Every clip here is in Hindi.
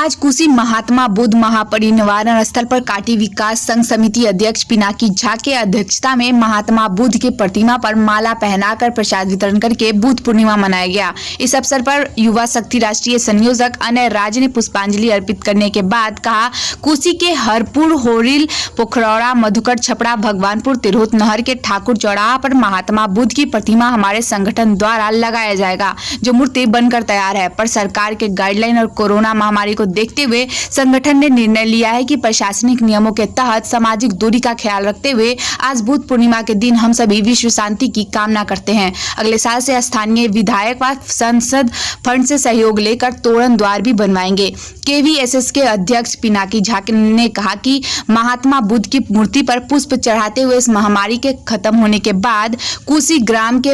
आज कुशी महात्मा बुद्ध महापरिनिर्वाण स्थल पर काटी विकास संघ समिति अध्यक्ष पिनाकी झा के अध्यक्षता में महात्मा बुद्ध की प्रतिमा पर माला पहनाकर प्रसाद वितरण करके बुद्ध पूर्णिमा मनाया गया। इस अवसर पर युवा शक्ति राष्ट्रीय संयोजक अनय राज ने पुष्पांजलि अर्पित करने के बाद कहा, कुशी के हरपुर, होरिल, पोखरौड़ा, मधुकर, छपड़ा, भगवानपुर, तिरहुत नहर के ठाकुर चौराहा पर महात्मा बुद्ध की प्रतिमा हमारे संगठन द्वारा लगाया जाएगा, जो मूर्ति बनकर तैयार है। पर सरकार के गाइडलाइन और कोरोना महामारी को देखते हुए संगठन ने निर्णय लिया है कि प्रशासनिक नियमों के तहत सामाजिक दूरी का ख्याल रखते हुए आज बुद्ध पूर्णिमा के दिन हम सभी विश्व शांति की कामना करते हैं। अगले साल से स्थानीय विधायक व संसद फंड से सहयोग लेकर तोरण द्वार भी बनवाएंगे। केवीएसएस के अध्यक्ष पिनाकी झा ने कहा कि महात्मा बुद्ध की मूर्ति पर पुष्प चढ़ाते हुए इस महामारी के खत्म होने के बाद कुशी ग्राम के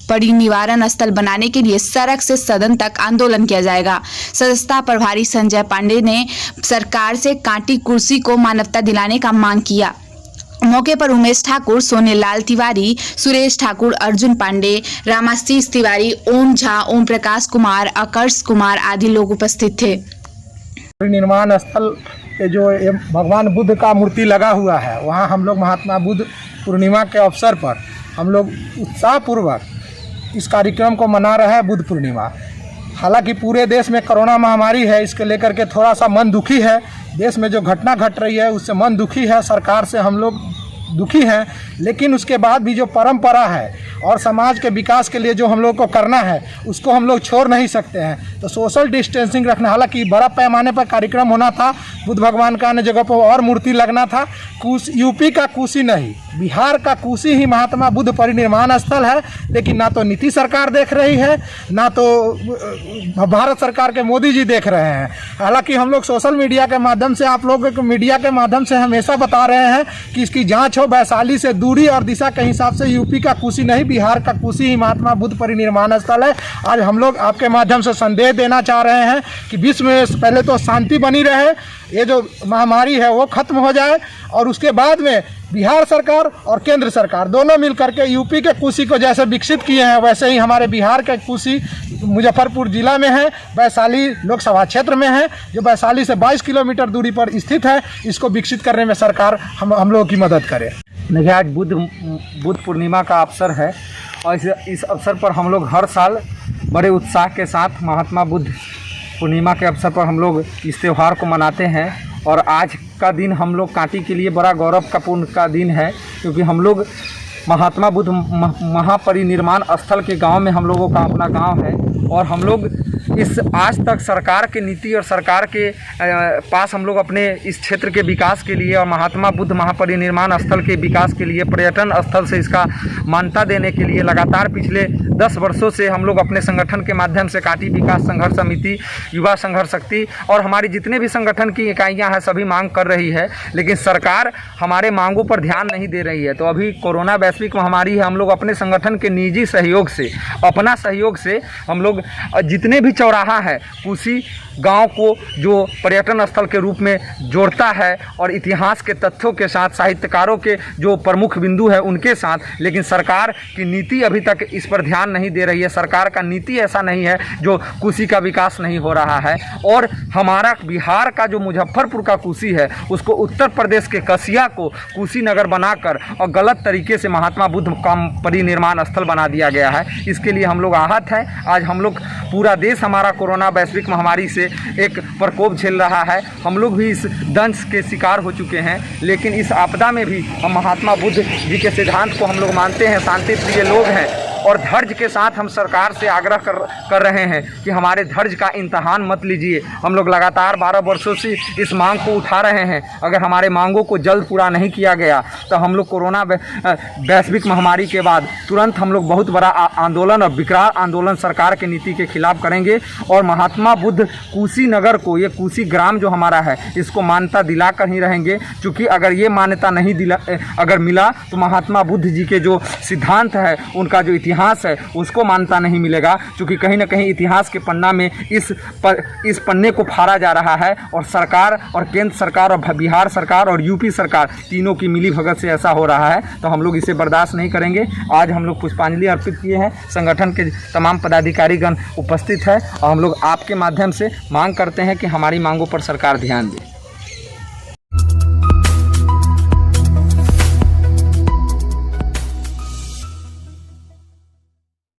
परिनिवारण स्थल बनाने के लिए सड़क से सदन तक आंदोलन किया जाएगा। सदस्यता प्रभारी संजय पांडे ने सरकार से कांटी कुर्सी को मान्यता दिलाने का मांग किया। मौके पर उमेश ठाकुर, सोनेलाल तिवारी, सुरेश ठाकुर, अर्जुन पांडे, रामाशीष तिवारी, ओम झा, ओम प्रकाश कुमार, आकर्ष कुमार आदि लोग उपस्थित थे। परिनिर्वाण स्थल पे जो भगवान बुद्ध का मूर्ति लगा हुआ है, वहाँ हम लोग महात्मा बुद्ध पूर्णिमा के अवसर पर हम लोग उत्साहपूर्वक इस कार्यक्रम को मना रहे हैं, बुद्ध पूर्णिमा। हालांकि पूरे देश में कोरोना महामारी है, इसके लेकर के थोड़ा सा मन दुखी है। देश में जो घटना घट रही है उससे मन दुखी है, सरकार से हम लोग दुखी हैं। लेकिन उसके बाद भी जो परंपरा है और समाज के विकास के लिए जो हम लोग को करना है उसको हम लोग छोड़ नहीं सकते हैं। तो सोशल डिस्टेंसिंग रखना, हालांकि बड़ा पैमाने पर कार्यक्रम होना था, बुद्ध भगवान का अन्य जगह पर और मूर्ति लगना था। यूपी का कुशी नहीं, बिहार का कुशी ही महात्मा बुद्ध परिनिर्वाण स्थल है। लेकिन ना तो नीतीश सरकार देख रही है, ना तो भारत सरकार के मोदी जी देख रहे हैं। हालांकि हम लोग सोशल मीडिया के माध्यम से, आप लोग मीडिया के माध्यम से हमेशा बता रहे हैं कि इसकी जाँच हो। वैशाली से दूरी और दिशा के हिसाब से यूपी का कुशी नहीं, बिहार का कुशी ही महात्मा बुद्ध परिनिर्वाण स्थल है। आज हम लोग आपके माध्यम से संदेश देना चाह रहे हैं कि विश्व में पहले तो शांति बनी रहे, ये जो महामारी है वो खत्म हो जाए, और उसके बाद में बिहार सरकार और केंद्र सरकार दोनों मिलकर के यूपी के कुशी को जैसे विकसित किए हैं, वैसे ही हमारे बिहार के कुशी मुजफ्फरपुर जिला में है, वैशाली लोकसभा क्षेत्र में है, जो वैशाली से 22 किलोमीटर दूरी पर स्थित है। इसको विकसित करने में सरकार हम लोगों की मदद करे। देखिए, आज बुद्ध पूर्णिमा का अवसर है और इस अवसर पर हम लोग हर साल बड़े उत्साह के साथ महात्मा बुद्ध पूर्णिमा के अवसर पर हम लोग इस त्यौहार को मनाते हैं। और आज का दिन हम लोग कांटी के लिए बड़ा गौरव का पूर्ण का दिन है, क्योंकि हम लोग महात्मा बुद्ध महापरिनिर्वाण स्थल के गांव में हम लोगों का अपना गांव है। और हम लोग इस आज तक सरकार के नीति और सरकार के पास हम लोग अपने इस क्षेत्र के विकास के लिए और महात्मा बुद्ध महापरिनिर्वाण स्थल के विकास के लिए, पर्यटन स्थल से इसका मान्यता देने के लिए लगातार पिछले 10 वर्षों से हम लोग अपने संगठन के माध्यम से काटी विकास संघर्ष समिति, युवा संघर्ष शक्ति और हमारी जितने भी संगठन की इकाइयाँ हैं सभी मांग कर रही है। लेकिन सरकार हमारे मांगों पर ध्यान नहीं दे रही है। तो अभी कोरोना वैश्विक महामारी है, हम लोग अपने संगठन के निजी सहयोग से, अपना सहयोग से हम लोग जितने भी चौराहा है कुशी गांव को जो पर्यटन स्थल के रूप में जोड़ता है और इतिहास के तथ्यों के साथ, साहित्यकारों के जो प्रमुख बिंदु है उनके साथ, लेकिन सरकार की नीति अभी तक इस पर ध्यान नहीं दे रही है। सरकार का नीति ऐसा नहीं है जो कुशी का विकास नहीं हो रहा है। और हमारा बिहार का जो मुजफ्फरपुर का कुशी है उसको उत्तर प्रदेश के कसिया को कुशीनगर बनाकर और गलत तरीके से महात्मा बुद्ध का परिनिर्वाण स्थल बना दिया गया है। इसके लिए हम लोग आहत हैं। आज हम लोग पूरा देश हमारा कोरोना वैश्विक महामारी से एक प्रकोप झेल रहा है, हम लोग भी इस दंश के शिकार हो चुके हैं। लेकिन इस आपदा में भी हम महात्मा बुद्ध जी के सिद्धांत को हम लोग मानते हैं, शांति प्रिय लोग हैं। और धैर्य के साथ हम सरकार से आग्रह कर रहे हैं कि हमारे धैर्य का इम्तहान मत लीजिए। हम लोग लगातार 12 वर्षों से इस मांग को उठा रहे हैं। अगर हमारे मांगों को जल्द पूरा नहीं किया गया तो हम लोग कोरोना वैश्विक महामारी के बाद तुरंत हम लोग बहुत बड़ा आंदोलन और विकराल आंदोलन सरकार की नीति के खिलाफ करेंगे। और महात्मा बुद्ध कुशीनगर को, ये कुशी ग्राम जो हमारा है, इसको मान्यता दिलाकर ही रहेंगे। क्योंकि अगर ये मान्यता नहीं अगर मिला तो महात्मा बुद्ध जी के जो सिद्धांत है, उनका जो इतिहास है उसको मान्यता नहीं मिलेगा, क्योंकि कहीं ना कहीं इतिहास के पन्ना में इस पन्ने को फाड़ा जा रहा है और सरकार और केंद्र सरकार और बिहार सरकार और यूपी सरकार तीनों की मिली भगत से ऐसा हो रहा है। तो हम लोग इसे बर्दाश्त नहीं करेंगे। आज हम लोग पुष्पांजलि अर्पित किए हैं, संगठन के तमाम पदाधिकारीगण उपस्थित है और हम लोग आपके माध्यम से मांग करते हैं कि हमारी मांगों पर सरकार ध्यान दे।